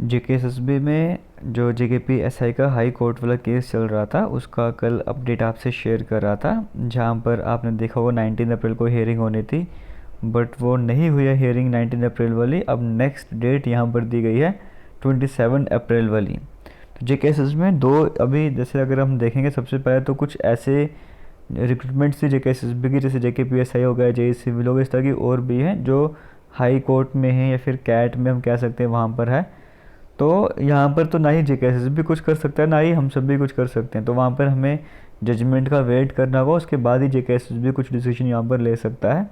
JKSSB में जो JKP SI का हाई कोर्ट वाला केस चल रहा था उसका कल अपडेट आपसे शेयर कर रहा था, जहां पर आपने देखा वो 19 अप्रैल को हियरिंग होनी थी, बट वो नहीं हुई है हियरिंग 19 अप्रैल वाली। अब नेक्स्ट डेट यहां पर दी गई है 27 अप्रैल वाली। तो जेकेएसएस में दो, अभी जैसे अगर हम देखेंगे सबसे पहले तो कुछ ऐसे रिक्रूटमेंट्स थी जेकेएसएसबी की, जैसे जेकेपीएसआई हो गया, जेई सिविल हो गया, इस तरह की और भी हैं जो हाई कोर्ट में है या फिर कैट में हम कह सकते हैं वहाँ पर है। तो यहाँ पर तो ना ही जेकेएसएस भी कुछ कर सकता है ना ही हम सब भी कुछ कर सकते हैं, तो वहाँ पर हमें जजमेंट का वेट करना होगा, उसके बाद ही जेकेएसएस भी कुछ डिसीजन यहाँ पर ले सकता है।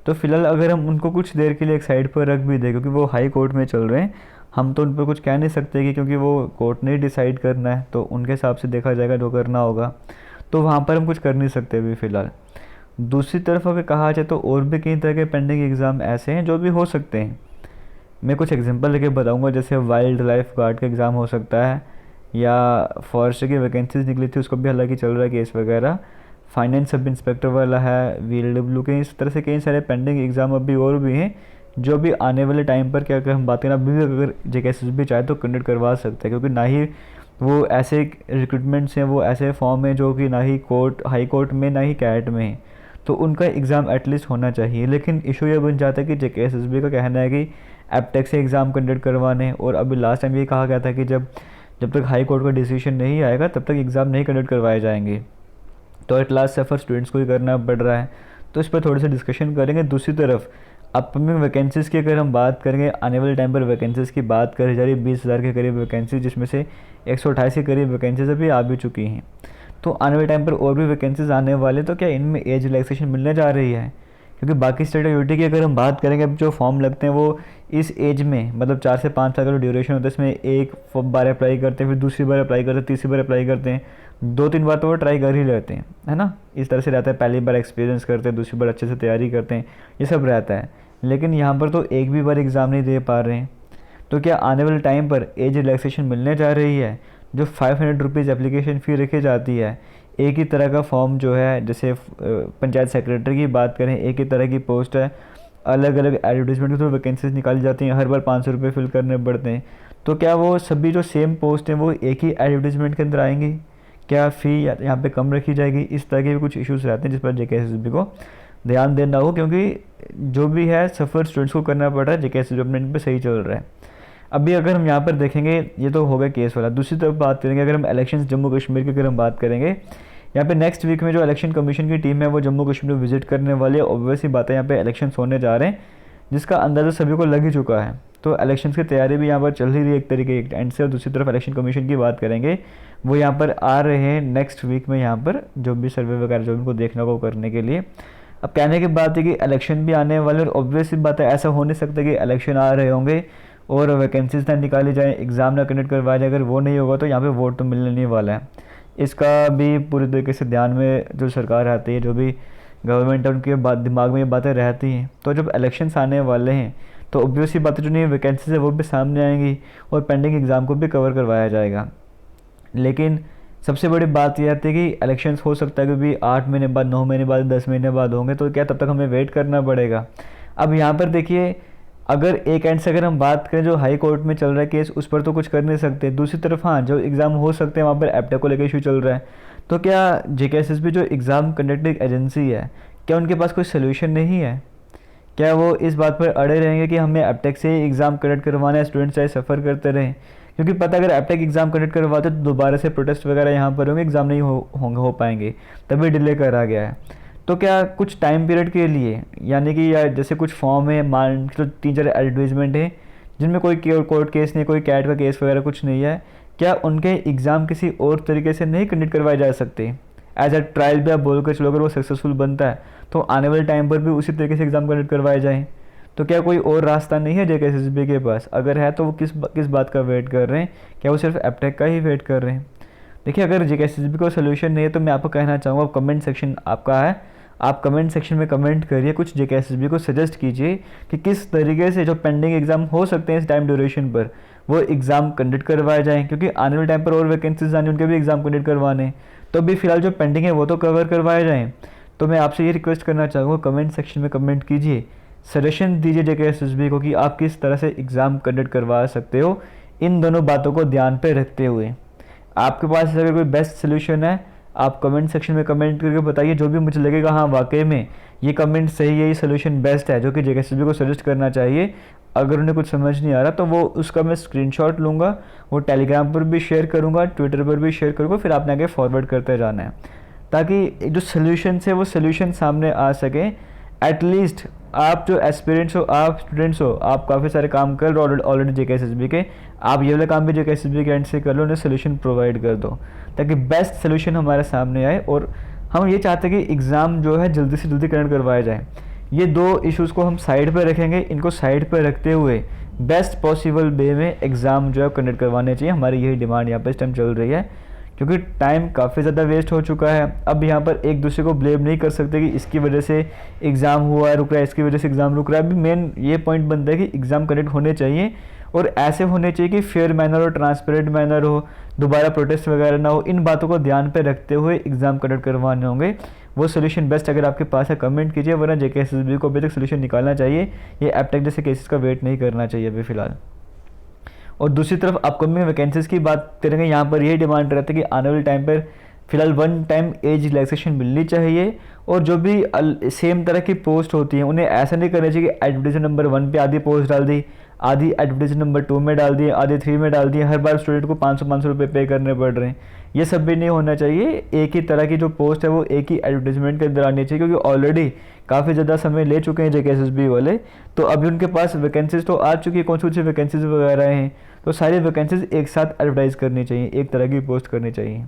तो फिलहाल अगर हम उनको कुछ देर के लिए एक साइड पर रख भी दें, क्योंकि वो हाई कोर्ट में चल रहे हैं, हम तो उन पर कुछ कह नहीं सकते कि क्योंकि वो कोर्ट ने डिसाइड करना है, तो उनके हिसाब से देखा जाएगा जो करना होगा, तो वहाँ पर हम कुछ कर नहीं सकते अभी फ़िलहाल। दूसरी तरफ अगर कहा जाए तो और भी कई तरह के पेंडिंग एग्ज़ाम ऐसे हैं जो भी हो सकते हैं। मैं कुछ एग्जांपल लेके बताऊंगा, जैसे वाइल्ड लाइफ गार्ड का एग्ज़ाम हो सकता है, या फॉरेस्ट की वैकेंसीज निकली थी उसको भी हालांकि चल रहा है केस वगैरह, फाइनेंस सब इंस्पेक्टर वाला है, VLW के, इस तरह से कई सारे पेंडिंग एग्ज़ाम अभी और भी हैं जो भी आने वाले टाइम पर, क्या अगर हम बात करें अभी भी अगर जेकेएसएस भी चाहे तो कंडक्ट करवा सकते हैं, क्योंकि ना ही वो ऐसे रिक्रूटमेंट्स हैं, वो ऐसे फॉर्म हैं जो कि ना ही कोर्ट हाई कोर्ट में ना ही कैट में है, तो उनका एग्ज़ाम एटलीस्ट होना चाहिए। लेकिन इशू ये बन जाता है कि जेकेएसएसबी का कहना है कि एपटेक से एग्ज़ाम कंडक्ट करवाने, और अभी लास्ट टाइम ये कहा गया था कि जब जब तक हाई कोर्ट का डिसीजन नहीं आएगा तब तक एग्ज़ाम नहीं कंडक्ट करवाए जाएंगे। तो एट लास्ट सफ़र स्टूडेंट्स को ही करना पड़ रहा है, तो इस पर थोड़ी सी डिस्कशन करेंगे। दूसरी तरफ अपकमिंग वैकेंसीज़ की अगर हम बात करेंगे, आने वाले टाइम पर वैकेंसीज़ की बात करी जा रही है 20,000 के करीब वैकेंसी, जिसमें से 128 के करीब वैकेंसीज अभी आ भी चुकी हैं। तो आने वाले टाइम पर और भी वैकेंसीज आने वाले, तो क्या इनमें एज रिलैक्सेशन मिलने जा रही है? क्योंकि बाकी स्टेट और यूटी की अगर हम बात करेंगे, अब जो फॉर्म लगते हैं वो इस एज में, मतलब 4 से 5 साल का जो ड्यूरेशन होता है, इसमें एक बार अप्लाई करते हैं, फिर दूसरी बार अप्लाई करते हैं, तीसरी बार अप्लाई करते हैं, 2-3 बार तो वो ट्राई कर ही लेते हैं, है ना? इस तरह से रहता है, पहली बार एक्सपीरियंस करते हैं, दूसरी बार अच्छे से तैयारी करते हैं, ये सब रहता है। लेकिन यहाँ पर तो एक भी बार एग्ज़ाम नहीं दे पा रहे हैं। तो क्या आने वाले टाइम पर एज रिलैक्सेशन मिलने जा रही है? जो 500 रुपीज़ एप्लीकेशन फ़ी रखी जाती है, एक ही तरह का फॉर्म जो है, जैसे पंचायत सेक्रेटरी की बात करें, एक ही तरह की पोस्ट है, अलग अलग एडवर्टीजमेंट के थ्रू वैकेंसीज निकाली जाती हैं, हर बार 500 रुपये फिल करने पड़ते हैं। तो क्या वो सभी जो सेम पोस्ट हैं वो एक ही एडवर्टीजमेंट के अंदर आएंगी? क्या फ़ी यहाँ पे कम रखी जाएगी? इस तरह के भी कुछ इश्यूज़ रहते हैं जिस पर जेकेएसएसबी को ध्यान देना हो, क्योंकि जो भी है सफ़र स्टूडेंट्स को करना पड़ रहा है, जेकेएसएसबी अपने इन पर सही चल रहा है। अभी अगर हम यहाँ पर देखेंगे, ये तो हो गया केस वाला। दूसरी तरफ बात करेंगे, अगर हम इलेक्शन जम्मू कश्मीर की अगर हम बात करेंगे, यहाँ पे नेक्स्ट वीक में जो इलेक्शन कमीशन की टीम है वो जम्मू कश्मीर में विजिट करने वाली है। ऑब्वियस ही बात है, यहाँ पे इलेक्शन होने जा रहे हैं, जिसका अंदाज़ा सभी को लग ही चुका है। तो इलेक्शन की तैयारी भी यहाँ पर चल ही रही है एक तरीके एक एंड से। और दूसरी तरफ इलेक्शन कमीशन की बात करेंगे, वो यहाँ पर आ रहे हैं नेक्स्ट वीक में, यहाँ पर जो भी सर्वे वगैरह जो उनको देखना को करने के लिए। अब कहने की बात है कि इलेक्शन भी आने वाले, और ऑब्वियस ही बात है ऐसा हो नहीं सकता कि इलेक्शन आ रहे होंगे और वैकेंसीज ना निकाली जाए, एग्ज़ाम ना कंडक्ट करवाया जाए। अगर वो नहीं होगा तो यहाँ पे वोट तो मिलने नहीं वाला है। इसका भी पूरी तरीके से ध्यान में जो सरकार आती है, जो भी गवर्नमेंट है, उनके दिमाग में ये बातें रहती हैं। तो जब इलेक्शंस आने वाले हैं तो ऑब्वियस ही बातें जो नहीं वैकेंसीज है वो भी सामने आएंगी और पेंडिंग एग्ज़ाम को भी कवर करवाया जाएगा। लेकिन सबसे बड़ी बात यह आती है कि इलेक्शंस हो सकता है कि भी 8 महीने बाद, 9 महीने बाद, 10 महीने बाद होंगे, तो क्या तब तक हमें वेट करना पड़ेगा? अब यहाँ पर देखिए, अगर एक एंड से अगर हम बात करें, जो हाई कोर्ट में चल रहा है केस, उस पर तो कुछ कर नहीं सकते। दूसरी तरफ हाँ, जो एग्ज़ाम हो सकते हैं वहाँ पर एप्टेक को लेकर इशू चल रहा है। तो क्या जेकेएसएसबी जो एग्ज़ाम कंडक्टिंग एजेंसी है, क्या उनके पास कोई सोल्यूशन नहीं है? क्या वो इस बात पर अड़े रहेंगे कि हमें एप्टेक से ही एग्ज़ाम कंडक्ट करवाना है, स्टूडेंट्स चाहे सफ़र करते रहें? क्योंकि पता अगर एप्टेक एग्ज़ाम कंडक्ट करवाते तो दोबारा से प्रोटेस्ट वगैरह यहाँ पर होंगे, एग्ज़ाम नहीं हो पाएंगे, तभी डिले करा गया है। तो क्या कुछ टाइम पीरियड के लिए, यानी कि या जैसे कुछ फॉर्म है, मान तो 3-4 एडवर्टीजमेंट है जिनमें कोई कोर्ट केस नहीं, कोई कैट का केस वगैरह कुछ नहीं है, क्या उनके एग्ज़ाम किसी और तरीके से नहीं कंडक्ट करवाए जा सकते? एज अ ट्रायल भी आप बोल कर चलो, अगर वो सक्सेसफुल बनता है तो आने वाले टाइम पर भी उसी तरीके से एग्ज़ाम कंडक्ट करवाए जाएँ। तो क्या कोई और रास्ता नहीं है जेकेएसएसबी के पास? अगर है तो वो किस बात का वेट कर रहे हैं? क्या वो सिर्फ एप्टेक का ही वेट कर रहे हैं? देखिए, अगर जेकेएसएसबी को सोल्यूशन नहीं है तो मैं आपको कहना चाहूँगा, कमेंट सेक्शन आपका है, आप कमेंट सेक्शन में कमेंट करिए, कुछ जेकेएसएसबी को सजेस्ट कीजिए कि किस तरीके से जो पेंडिंग एग्ज़ाम हो सकते हैं इस टाइम ड्यूरेशन पर, वो एग्ज़ाम कंडक्ट करवाए जाएँ, क्योंकि आने वाले टाइम पर और वैकेंसीज आने, उनके भी एग्ज़ाम कंडक्ट करवाने, तो अभी फ़िलहाल जो पेंडिंग है वो तो कवर करवाए जाएँ। तो मैं आपसे ये रिक्वेस्ट करना चाहूँगा, कमेंट सेक्शन में कमेंट कीजिए, सजेशन दीजिए जेकेएसएसबी को कि आप किस तरह से एग्ज़ाम कंडक्ट करवा सकते हो इन दोनों बातों को ध्यान पे रखते हुए आपके पास अगर कोई बेस्ट सोल्यूशन है, आप कमेंट सेक्शन में कमेंट करके बताइए, जो भी मुझे लगेगा हाँ वाकई में ये कमेंट सही है, ये सोल्यूशन बेस्ट है, जो कि जेकेएसएसबी को सजेस्ट करना चाहिए। अगर उन्हें कुछ समझ नहीं आ रहा तो वो उसका मैं स्क्रीनशॉट लूँगा, वो टेलीग्राम पर भी शेयर करूँगा, ट्विटर पर भी शेयर करूँगा, फिर आपने आगे फॉरवर्ड करते जाना है, ताकि जो सोल्यूशन है वो सोल्यूशन सामने आ सके। एटलीस्ट आप जो एस्पिरेंट्स हो, आप स्टूडेंट्स हो, आप काफ़ी सारे काम कर रहे हो ऑलरेडी जेकेएसएसबी के, आप ये वाला काम भी जेकेएसएसबी के एंड से कर लो, उन्हें सोल्यूशन प्रोवाइड कर दो, ताकि बेस्ट सोल्यूशन हमारे सामने आए। और हम ये चाहते हैं कि एग्ज़ाम जो है जल्दी से जल्दी कंडक्ट करवाया जाए। ये दो इश्यूज़ को हम साइड पर रखेंगे, इनको साइड पर रखते हुए बेस्ट पॉसिबल वे में एग्ज़ाम जो है कंडक्ट करवाने चाहिए। हमारी यही डिमांड यहाँ पर इस टाइम चल रही है, क्योंकि टाइम काफ़ी ज़्यादा वेस्ट हो चुका है। अब यहाँ पर एक दूसरे को ब्लेम नहीं कर सकते कि इसकी वजह से एग्ज़ाम हुआ रुक रहा है, इसकी वजह से एग्ज़ाम रुक रहा है। अभी मेन ये पॉइंट बनता है कि एग्ज़ाम कंडक्ट होने चाहिए, और ऐसे होने चाहिए कि फेयर मैनर और ट्रांसपेरेंट मैनर हो, दोबारा प्रोटेस्ट वगैरह ना हो। इन बातों को ध्यान पे रखते हुए एग्ज़ाम कंडक्ट करवाने होंगे। वो सोल्यूशन बेस्ट अगर आपके पास है कमेंट कीजिए, वरना जेकेएसएसबी को अभी तक सोल्यूशन निकालना चाहिए। ये एपटेक जैसे केसेस का वेट नहीं करना चाहिए अभी फ़िलहाल। और दूसरी तरफ अपकमिंग वैकेंसीज़ की बात करेंगे, यहाँ पर यही डिमांड रहती है कि आने वाले टाइम पर फिलहाल वन टाइम एज रिलैक्सेशन मिलनी चाहिए। और जो भी सेम तरह की पोस्ट होती हैं उन्हें ऐसा नहीं करना चाहिए कि एडवर्टाइजमेंट नंबर 1 पे आधी पोस्ट डाल दी, आधी एडवर्टाइजमेंट नंबर 2 में डाल दी, आधी 3 में डाल दी, हर बार स्टूडेंट को 500 रुपये पे करने पड़ रहे हैं। ये सब भी नहीं होना चाहिए। एक ही तरह की जो पोस्ट है वो एक ही एडवर्टाइजमेंट के अंदर आनी चाहिए, क्योंकि ऑलरेडी काफ़ी ज़्यादा समय ले चुके हैं जेकेएसएसबी वाले, तो अभी उनके पास वैकेंसीज तो आ चुकी है, कौन सी वैकेंसीज वगैरह हैं, तो सारी वैकेंसीज एक साथ एडवर्टाइज करनी चाहिए, एक तरह की पोस्ट करनी चाहिए।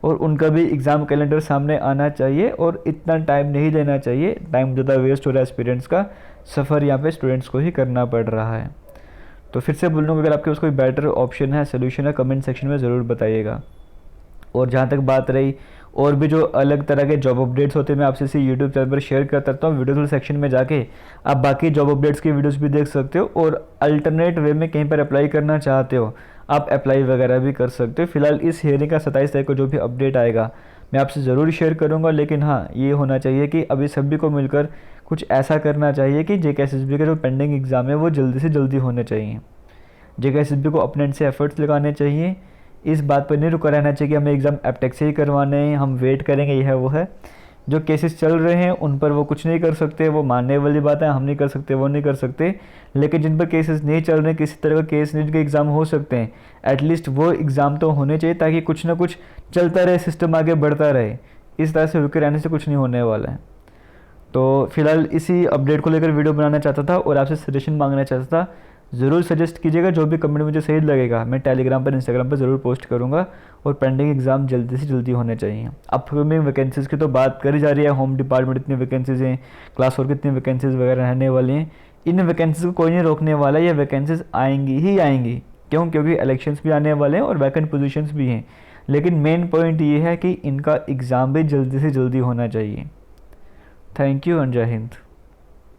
और उनका भी एग्ज़ाम कैलेंडर सामने आना चाहिए, और इतना टाइम नहीं लेना चाहिए। टाइम ज़्यादा वेस्ट हो रहा है स्टूडेंट्स का, सफ़र यहाँ पे स्टूडेंट्स को ही करना पड़ रहा है। तो फिर से बोल रहा हूँ, अगर आपके पास कोई बेटर ऑप्शन है, सोल्यूशन है, कमेंट सेक्शन में ज़रूर बताइएगा। और जहाँ तक बात रही और भी जो अलग तरह के जॉब अपडेट्स होते हैं, मैं आपसे इसी यूट्यूब चैनल पर शेयर करता रहता हूँ। वीडियो सेक्शन में जाके आप बाकी जॉब अपडेट्स की वीडियोस भी देख सकते हो, और अल्टरनेट वे में कहीं पर अप्लाई करना चाहते हो आप अप्लाई वगैरह भी कर सकते हो। फिलहाल इस हियरिंग का 27 तारीख को जो भी अपडेट आएगा मैं आपसे ज़रूर शेयर करूँगा। लेकिन हाँ, ये होना चाहिए कि अभी सभी को मिलकर कुछ ऐसा करना चाहिए कि जेकेएसएसबी का जो पेंडिंग एग्ज़ाम है वो जल्दी से जल्दी होने चाहिए। जेकेएसएसबी को अपने एंड से एफर्ट्स लगाने चाहिए, इस बात पर नहीं रुका रहना चाहिए कि हमें एग्ज़ाम एपटेक से ही करवाने हैं, हम वेट करेंगे, यह है वो है। जो केसेस चल रहे हैं उन पर वो कुछ नहीं कर सकते, वो मानने वाली बात है, हम नहीं कर सकते, वो नहीं कर सकते। लेकिन जिन पर केसेस नहीं चल रहे, किसी तरह का केस नहीं, जिनके एग्ज़ाम हो सकते हैं, एटलीस्ट वो एग्ज़ाम तो होने चाहिए, ताकि कुछ ना कुछ चलता रहे, सिस्टम आगे बढ़ता रहे। इस तरह से रुके रहने से कुछ नहीं होने वाला है। तो फिलहाल इसी अपडेट को लेकर वीडियो बनाना चाहता था और आपसे सजेशन मांगना चाहता था। ज़रूर सजेस्ट कीजिएगा, जो भी कमेंट मुझे सही लगेगा मैं टेलीग्राम पर, इंस्टाग्राम पर ज़रूर पोस्ट करूँगा। और पेंडिंग एग्ज़ाम जल्दी से जल्दी होने चाहिए। अपकमिंग वैकेंसीज़ की तो बात करी जा रही है, होम डिपार्टमेंट इतनी वैकेंसीज़ हैं, क्लास 4 की इतनी वैकेंसीज़ वगैरह रहने वाली हैं। इन वैकेंसीज़ को कोई नहीं रोकने वाला, ये वैकेंसीज़ आएंगी ही आएंगी। क्यों? क्योंकि इलेक्शंस भी आने वाले हैं और वैकेंट पोजीशंस भी हैं। लेकिन मेन पॉइंट ये है कि इनका एग्ज़ाम भी जल्दी से जल्दी होना चाहिए। थैंक यू एंड जय हिंद।